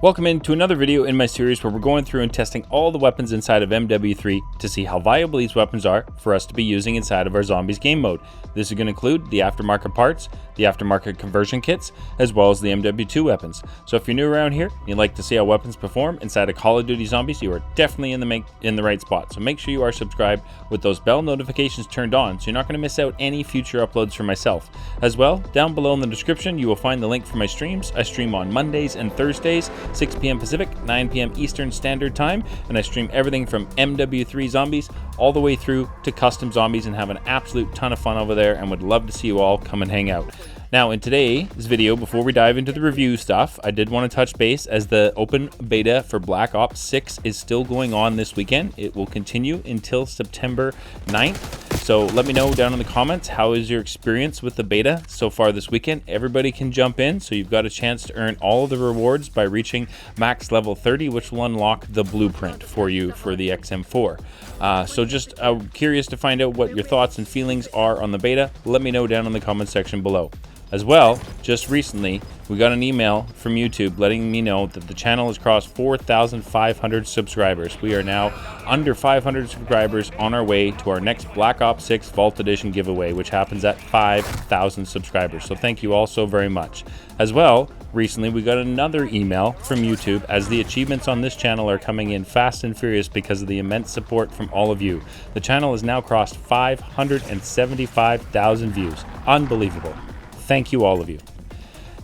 Welcome into another video in my series where we're going through and testing all the weapons inside of MW3 to see how viable these weapons are for us to be using inside of our Zombies game mode. This is going to include the aftermarket parts, the aftermarket conversion kits, as well as the MW2 weapons. So if you're new around here and you'd like to see how weapons perform inside of Call of Duty Zombies, you are definitely in the right spot. So make sure you are subscribed with those bell notifications turned on so you're not going to miss out any future uploads from myself. As well, down below in the description you will find the link for my streams. I stream on Mondays and Thursdays, 6 p.m. Pacific, 9 p.m. Eastern Standard Time, and I stream everything from MW3 Zombies all the way through to custom zombies and have an absolute ton of fun over there, and would love to see you all come and hang out. Now in today's video, before we dive into the review stuff, I did want to touch base as the open beta for Black Ops 6 is still going on this weekend. It will continue until September 9th. So let me know down in the comments, how is your experience with the beta so far this weekend? Everybody can jump in, so you've got a chance to earn all of the rewards by reaching max level 30, which will unlock the blueprint for you for the XM4. So just curious to find out what your thoughts and feelings are on the beta. Let me know down in the comment section below. As well, just recently, we got an email from YouTube letting me know that the channel has crossed 4,500 subscribers. We are now under 500 subscribers on our way to our next Black Ops 6 Vault Edition giveaway, which happens at 5,000 subscribers. So thank you all so very much. As well, recently we got another email from YouTube as the achievements on this channel are coming in fast and furious because of the immense support from all of you. The channel has now crossed 575,000 views. Unbelievable. Thank you, all of you.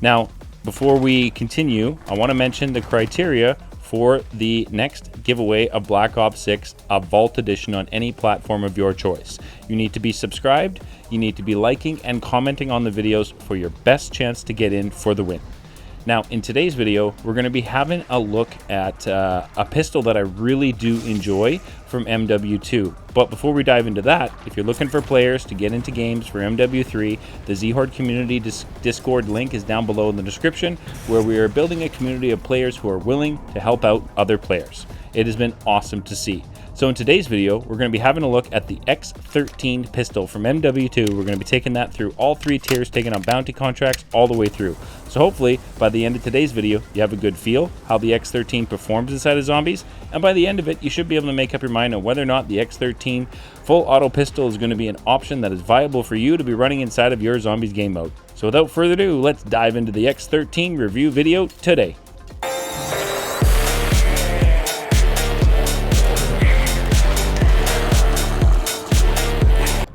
Now, before we continue, I want to mention the criteria for the next giveaway of Black Ops 6, a Vault Edition on any platform of your choice. You need to be subscribed, you need to be liking and commenting on the videos for your best chance to get in for the win. Now, in today's video, we're going to be having a look at a pistol that I really do enjoy from MW2. But before we dive into that, if you're looking for players to get into games for MW3, the Zhordecommunity Discord link is down below in the description, where we are building a community of players who are willing to help out other players. It has been awesome to see. So in today's video, we're going to be having a look at the X13 pistol from MW2. We're going to be taking that through all three tiers, taking on bounty contracts all the way through. So hopefully, by the end of today's video, you have a good feel how the X13 performs inside of zombies, and by the end of it, you should be able to make up your mind on whether or not the X13 full auto pistol is going to be an option that is viable for you to be running inside of your zombies game mode. So without further ado, let's dive into the X13 review video today.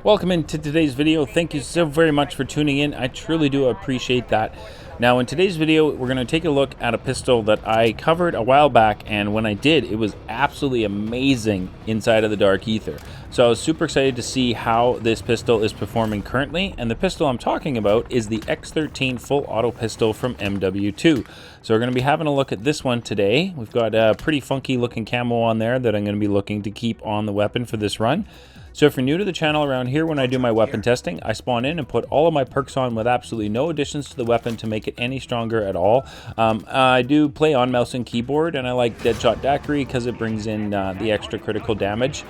Welcome into today's video. Thank you so very much for tuning in. I truly do appreciate that. Now in today's video, we're going to take a look at a pistol that I covered a while back, and when I did, it was absolutely amazing inside of the Dark Aether. So I was super excited to see how this pistol is performing currently, and the pistol I'm talking about is the X13 full auto pistol from MW2. So we're going to be having a look at this one today. We've got a pretty funky looking camo on there that I'm going to be looking to keep on the weapon for this run. So if you're new to the channel around here, when I do my weapon testing, I spawn in and put all of my perks on with absolutely no additions to the weapon to make it any stronger at all. I do play on mouse and keyboard, and I like Deadshot Daiquiri because it brings in the extra critical damage.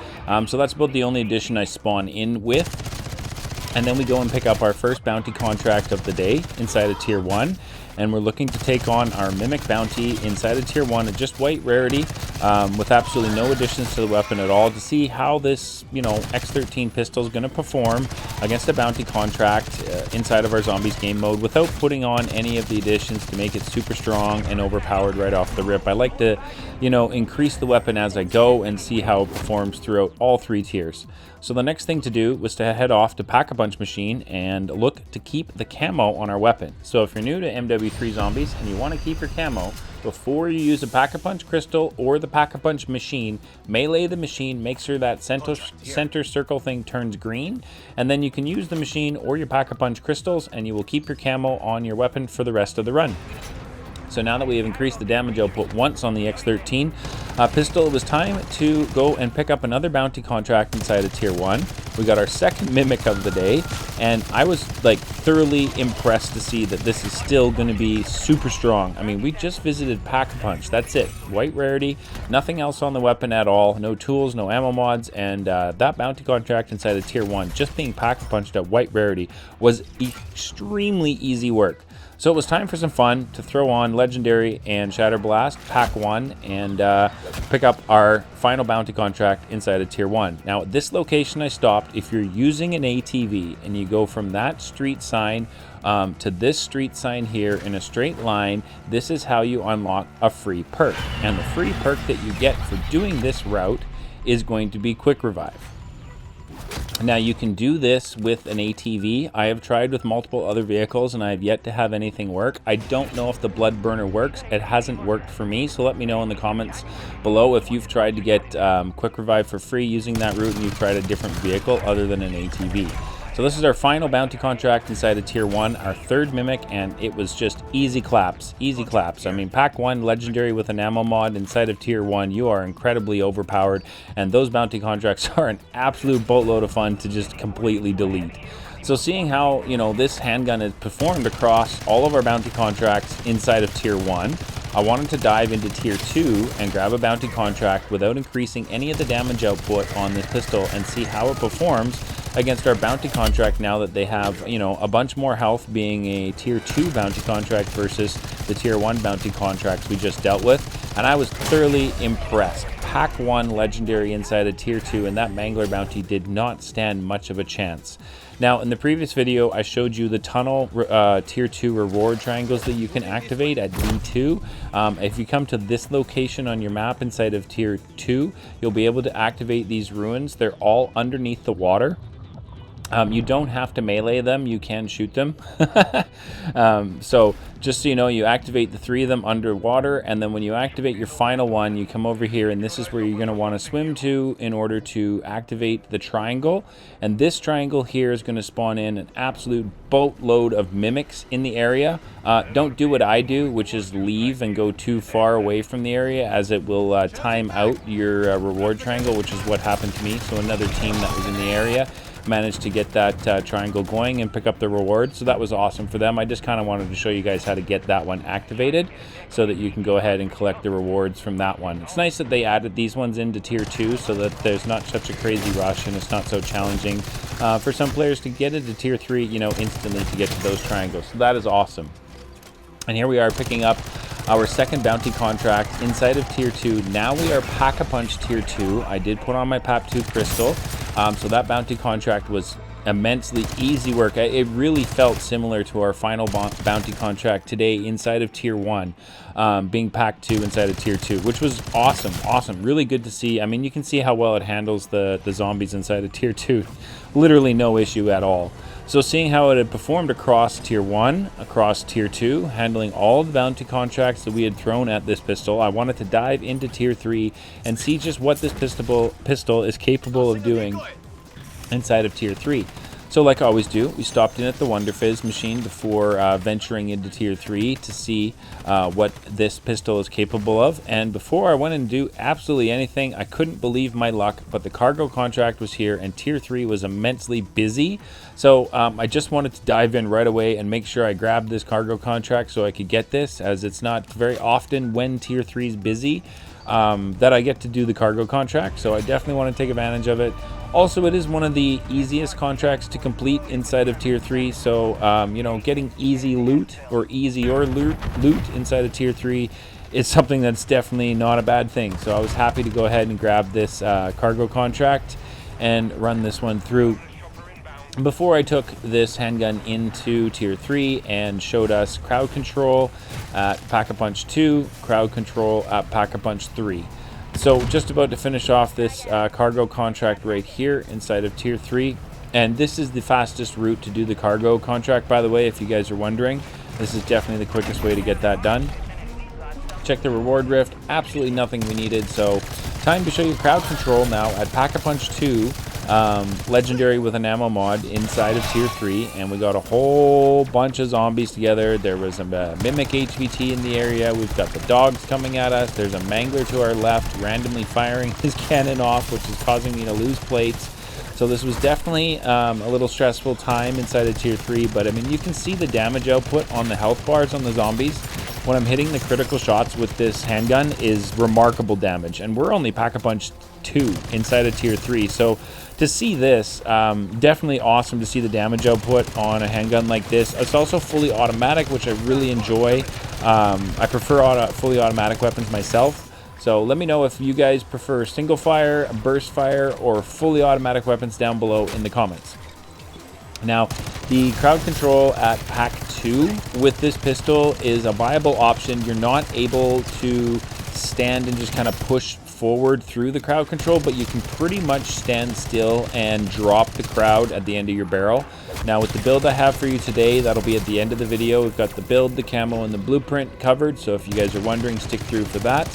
So that's about the only addition I spawn in with. And then we go and pick up our first bounty contract of the day inside of Tier 1. And we're looking to take on our Mimic Bounty inside of Tier 1 at just white rarity with absolutely no additions to the weapon at all to see how this, X13 pistol is going to perform against a bounty contract inside of our Zombies game mode without putting on any of the additions to make it super strong and overpowered right off the rip. I like to, increase the weapon as I go and see how it performs throughout all three tiers. So the next thing to do was to head off to Pack-a-Punch Machine and look to keep the camo on our weapon. So if you're new to MW3 Zombies and you want to keep your camo, before you use a Pack-a-Punch crystal or the Pack-a-Punch machine, melee the machine, make sure that center circle thing turns green, and then you can use the machine or your Pack-a-Punch crystals and you will keep your camo on your weapon for the rest of the run. So now that we have increased the damage output once on the X13, Pistol, it was time to go and pick up another bounty contract inside of Tier 1. We got our second Mimic of the day, and I was like thoroughly impressed to see that this is still going to be super strong. I mean, we just visited Pack-a-Punch. That's it. White rarity, nothing else on the weapon at all. No tools, no ammo mods, and that bounty contract inside of Tier 1, just being Pack-a-Punched at white rarity, was extremely easy work. So it was time for some fun to throw on Legendary and Shatter Blast, Pack 1, and pick up our final bounty contract inside of Tier 1. Now, at this location I stopped, if you're using an ATV and you go from that street sign to this street sign here in a straight line, this is how you unlock a free perk. And the free perk that you get for doing this route is going to be Quick Revive. Now, you can do this with an ATV. I have tried with multiple other vehicles and I have yet to have anything work. I don't know if the Blood Burner works. It hasn't worked for me, so let me know in the comments below if you've tried to get Quick Revive for free using that route and you've tried a different vehicle other than an ATV. So this is our final bounty contract inside of Tier 1, our third Mimic, and it was just easy claps, easy claps. I mean, Pack 1, Legendary with an ammo mod inside of Tier 1, you are incredibly overpowered, and those bounty contracts are an absolute boatload of fun to just completely delete. So seeing how, you know, this handgun is performed across all of our bounty contracts inside of Tier 1, I wanted to dive into Tier 2 and grab a bounty contract without increasing any of the damage output on this pistol and see how it performs against our bounty contract now that they have, you know, a bunch more health being a Tier 2 bounty contract versus the Tier 1 bounty contracts we just dealt with. And I was thoroughly impressed. Pack 1 Legendary inside of Tier 2 and that Mangler bounty did not stand much of a chance. Now, in the previous video, I showed you the tunnel Tier 2 reward triangles that you can activate at D2. If you come to this location on your map inside of Tier 2, you'll be able to activate these ruins. They're all underneath the water. You don't have to melee them, you can shoot them. So just so you know, you activate the 3 of them underwater, and then when you activate your final one, you come over here, and this is where you're going to want to swim to in order to activate the triangle. And this triangle here is going to spawn in an absolute boatload of mimics in the area. Don't do what I do, which is leave and go too far away from the area, as it will time out your reward triangle, which is what happened to me. So another team that was in the area managed to get that triangle going and pick up the reward, so that was awesome for them. I just kind of wanted to show you guys how to get that one activated so that you can go ahead and collect the rewards from that one. It's nice that they added these ones into Tier 2 so that there's not such a crazy rush and it's not so challenging for some players to get into Tier 3, you know, instantly to get to those triangles. So that is awesome. And here we are picking up our second bounty contract inside of Tier 2. Now we are Pack-a-Punch Tier 2. I did put on my PAP2 crystal, so that bounty contract was immensely easy work. It really felt similar to our final bounty contract today inside of Tier 1, being Pack 2 inside of Tier 2, which was awesome, awesome. Really good to see. I mean, you can see how well it handles the zombies inside of Tier 2. Literally no issue at all. So seeing how it had performed across Tier 1, across Tier 2, handling all the bounty contracts that we had thrown at this pistol, I wanted to dive into Tier 3 and see just what this pistol is capable of doing inside of Tier 3. So like I always do, we stopped in at the Wonder Fizz machine before venturing into Tier 3 to see what this pistol is capable of. And before I went and do absolutely anything, I couldn't believe my luck, but the cargo contract was here and Tier 3 was immensely busy. So I just wanted to dive in right away and make sure I grabbed this cargo contract so I could get this, as it's not very often when Tier 3 is busy that I get to do the cargo contract. So I definitely want to take advantage of it. Also, it is one of the easiest contracts to complete inside of Tier 3, so, you know, getting easy loot or loot inside of Tier 3 is something that's definitely not a bad thing. So I was happy to go ahead and grab this cargo contract and run this one through. Before I took this handgun into Tier 3 and showed us crowd control at Pack-a-Punch 2, crowd control at Pack-a-Punch 3. So just about to finish off this cargo contract right here inside of Tier 3. And this is the fastest route to do the cargo contract, by the way, if you guys are wondering. This is definitely the quickest way to get that done. Check the reward rift, absolutely nothing we needed. So time to show you crowd control now at Pack-a-Punch 2 legendary with an ammo mod inside of tier 3, and we got a whole bunch of zombies together. There was a mimic HVT in the area. We've got the dogs coming at us. There's a mangler to our left randomly firing his cannon off, which is causing me to lose plates. So this was definitely a little stressful time inside of tier 3, but I mean, you can see the damage output on the health bars on the zombies when I'm hitting the critical shots with this handgun is remarkable damage, and we're only Pack-a-Punch 2 inside of tier 3. So to see this, definitely awesome to see the damage output on a handgun like this. It's also fully automatic, which I really enjoy. I prefer fully automatic weapons myself. So let me know if you guys prefer single fire, burst fire, or fully automatic weapons down below in the comments. Now, the crowd control at Pack 2 with this pistol is a viable option. You're not able to stand and just kind of push forward through the crowd control, but you can pretty much stand still and drop the crowd at the end of your barrel. Now, with the build I have for you today, that'll be at the end of the video. We've got the build, the camo, and the blueprint covered, so if you guys are wondering, stick through for that.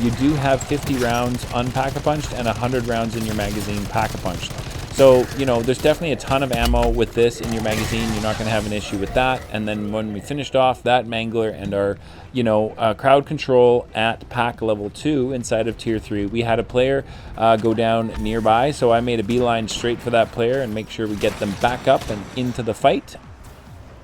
You do have 50 rounds unpack-a-punched and 100 rounds in your magazine pack-a-punched. So, you know, there's definitely a ton of ammo with this in your magazine. You're not going to have an issue with that. And then when we finished off that mangler and our, you know, crowd control at pack level 2 inside of tier 3, we had a player go down nearby. So I made a beeline straight for that player and make sure we get them back up and into the fight.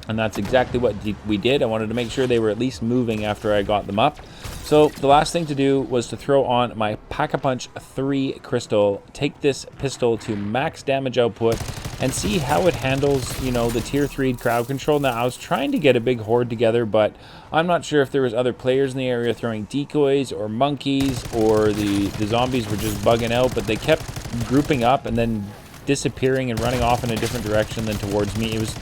And that's exactly what we did. I wanted to make sure they were at least moving after I got them up. So the last thing to do was to throw on my Pack-a-Punch 3 crystal, take this pistol to max damage output, and see how it handles, you know, the tier 3 crowd control. Now, I was trying to get a big horde together, but I'm not sure if there was other players in the area throwing decoys or monkeys, or the zombies were just bugging out, but they kept grouping up and then disappearing and running off in a different direction than towards me. It was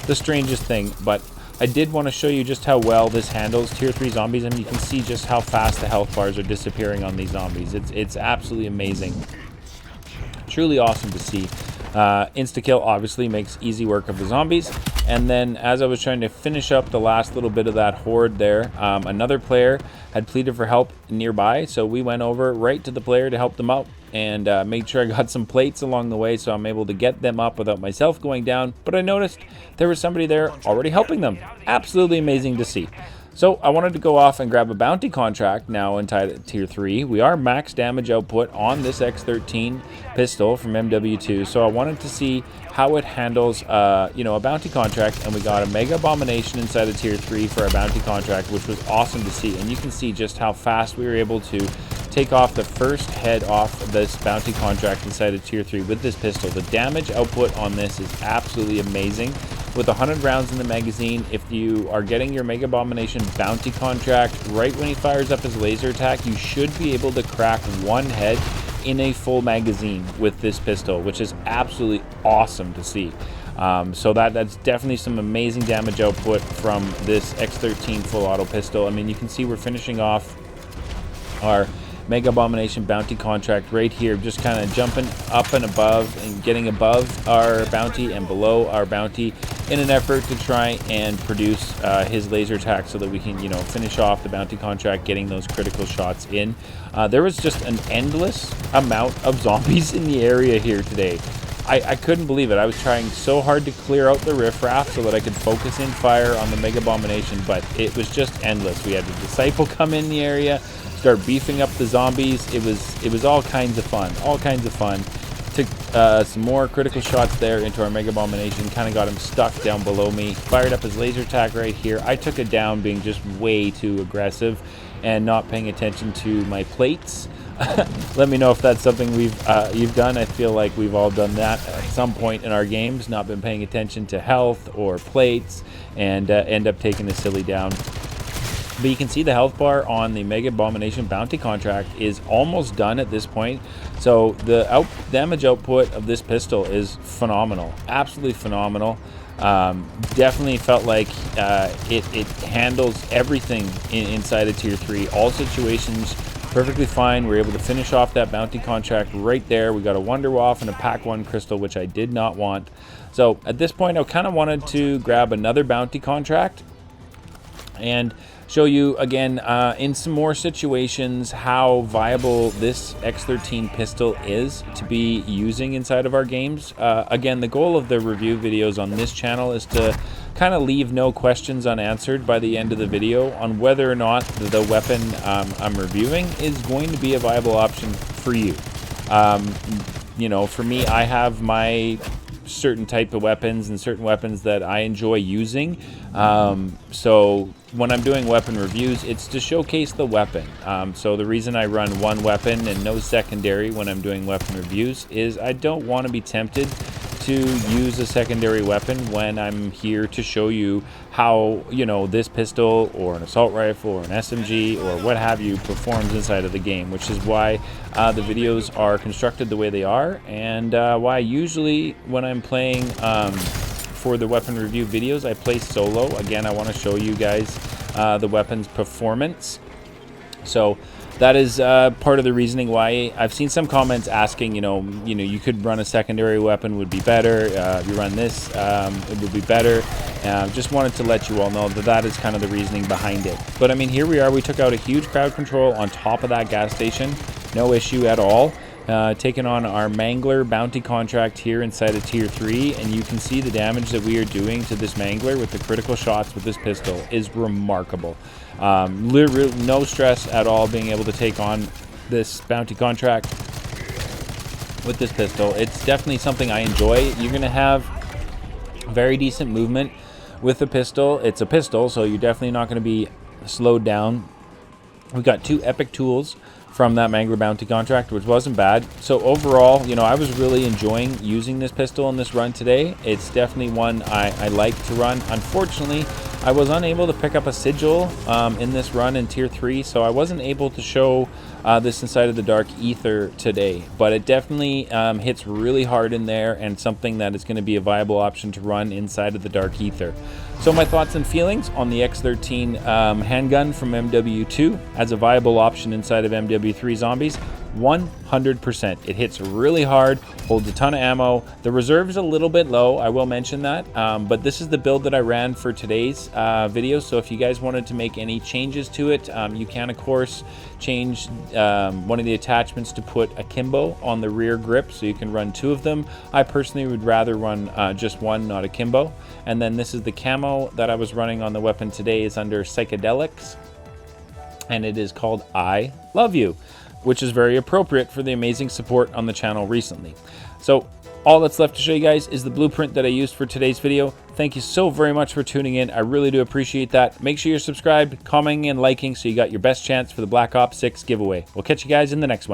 the strangest thing, but I did want to show you just how well this handles tier 3 zombies, and you can see just how fast the health bars are disappearing on these zombies. It's absolutely amazing. Truly awesome to see. Insta-kill obviously makes easy work of the zombies. And then as I was trying to finish up the last little bit of that horde there, another player had pleaded for help nearby, so we went over right to the player to help them out and made sure I got some plates along the way, so I'm able to get them up without myself going down. But I noticed there was somebody there already helping them. Absolutely amazing to see. So I wanted to go off and grab a bounty contract now in tier 3. We are max damage output on this X13 pistol from MW2, so I wanted to see how it handles you know, a bounty contract, and we got a Mega Abomination inside of tier 3 for our bounty contract, which was awesome to see. And you can see just how fast we were able to take off the first head off this bounty contract inside of tier 3 with this pistol. The damage output on this is absolutely amazing. With 100 rounds in the magazine, if you are getting your Mega Abomination bounty contract right when he fires up his laser attack, you should be able to crack one head in a full magazine with this pistol, which is absolutely awesome to see. So that's definitely some amazing damage output from this X13 full auto pistol. I mean, you can see we're finishing off our Mega Abomination bounty contract right here, just kind of jumping up and above and getting above our bounty and below our bounty in an effort to try and produce his laser attack so that we can, you know, finish off the bounty contract, getting those critical shots in. There was just an endless amount of zombies in the area here today. I couldn't believe it. I was trying so hard to clear out the riffraff so that I could focus in fire on the Mega Abomination, but it was just endless. We had the Disciple come in the area, start beefing up the zombies. It was all kinds of fun, Took some more critical shots there into our Mega Abomination, kind of got him stuck down below me, fired up his laser attack right here. I took it down being just way too aggressive and not paying attention to my plates. Let me know if that's something you've done. I feel like we've all done that at some point in our games, not been paying attention to health or plates, and end up taking the silly down. But you can see the health bar on the Mega Abomination bounty contract is almost done at this point. So the damage output of this pistol is phenomenal, absolutely phenomenal. Definitely felt like it handles everything inside of tier 3, all situations perfectly fine. We're able to finish off that bounty contract right there. We got a Wonder Waff and a Pack 1 crystal, which I did not want. So at this point, I kind of wanted to grab another bounty contract and show you again in some more situations how viable this X13 pistol is to be using inside of our games. Again, the goal of the review videos on this channel is to kind of leave no questions unanswered by the end of the video on whether or not the weapon I'm reviewing is going to be a viable option for you. You know, for me, I have my certain type of weapons and certain weapons that I enjoy using. So when I'm doing weapon reviews, it's to showcase the weapon. So the reason I run one weapon and no secondary when I'm doing weapon reviews is I don't want to be tempted to use a secondary weapon when I'm here to show you how, you know, this pistol or an assault rifle or an SMG or what have you performs inside of the game, which is why the videos are constructed the way they are, and why usually when I'm playing for the weapon review videos, I play solo. Again, I want to show you guys the weapon's performance. So that is part of the reasoning why I've seen some comments asking, you know, you could run a secondary weapon would be better. If you run this, it would be better. Just wanted to let you all know that that is kind of the reasoning behind it. But I mean, here we are. We took out a huge crowd control on top of that gas station. No issue at all. Taking on our Mangler bounty contract here inside of tier 3, and you can see the damage that we are doing to this Mangler with the critical shots with this pistol is remarkable. Literally no stress at all being able to take on this bounty contract with this pistol. It's definitely something I enjoy. You're going to have very decent movement with the pistol. It's a pistol, so you're definitely not going to be slowed down. We've got 2 epic tools from that Mangler bounty contract, which wasn't bad. So overall, you know, I was really enjoying using this pistol in this run today. It's definitely one I like to run. Unfortunately, I was unable to pick up a sigil in this run in tier 3, so I wasn't able to show this inside of the Dark Aether today, but it definitely hits really hard in there and something that is going to be a viable option to run inside of the Dark Aether. So my thoughts and feelings on the X13 handgun from MW2 as a viable option inside of MW3 Zombies: 100%. It hits really hard, holds a ton of ammo. The reserve is a little bit low, I will mention that, but this is the build that I ran for today's video. So if you guys wanted to make any changes to it, you can of course change one of the attachments to put akimbo on the rear grip, so you can run 2 of them. I personally would rather run just one, not akimbo. And then this is the camo that I was running on the weapon today, is under psychedelics, and it is called I Love You, which is very appropriate for the amazing support on the channel recently. So all that's left to show you guys is the blueprint that I used for today's video. Thank you so very much for tuning in. I really do appreciate that. Make sure you're subscribed, commenting, and liking so you got your best chance for the Black Ops 6 giveaway. We'll catch you guys in the next one.